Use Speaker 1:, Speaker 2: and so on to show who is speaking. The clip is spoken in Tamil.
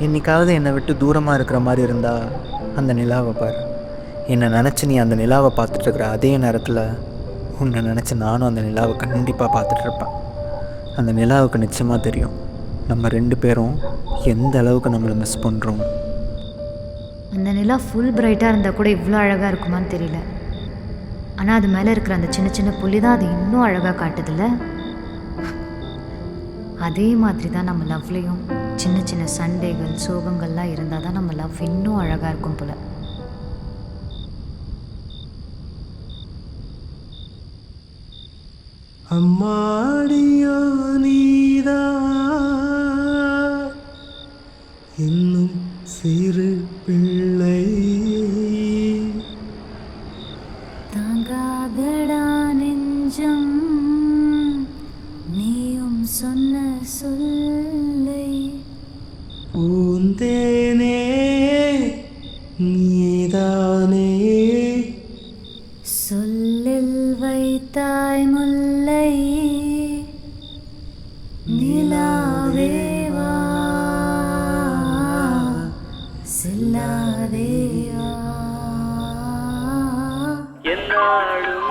Speaker 1: என்னைக்காவது என்னை விட்டு தூரமாக இருக்கிற மாதிரி இருந்தால் அந்த நிலாவை பாரு. என்னை நினச்சி நீ அந்த நிலாவை பார்த்துட்ருக்குற அதே நேரத்தில் உன்னை நினச்சி நானும் அந்த நிலாவை கண்டிப்பாக பார்த்துட்ருப்பேன். அந்த நிலாவுக்கு நிச்சயமாக தெரியும் நம்ம 2 பேரும் எந்த அளவுக்கு நம்மளை மிஸ் பண்ணுறோம்.
Speaker 2: அந்த நிலா ஃபுல் பிரைட்டாக இருந்தால் கூட இவ்வளோ அழகாக இருக்குமான்னு தெரியல. ஆனால் அது மேலே இருக்கிற அந்த சின்ன சின்ன புள்ளி தான் அது இன்னும் அழகாக காட்டுதில்ல. அதே மாதிரி தான் நம்ம லவ்லேயும் சின்ன சின்ன சண்டைகள் சோகங்கள்லாம் இருந்தால் தான் நம்ம லவ் இன்னும் அழகாக இருக்கும் போல்.
Speaker 3: அம்மாடியோ நீதா இன்னும் சிறு பிள்ளை
Speaker 2: தாங்காதடா நெஞ்சம் நீயும் சொன்ன சொல்லை
Speaker 3: பூந்தேனே நீதானே
Speaker 2: சொல்லில் வைத்தாய் முல்லை நிலாவேவா சில்லாதேவா
Speaker 3: என்னாலும்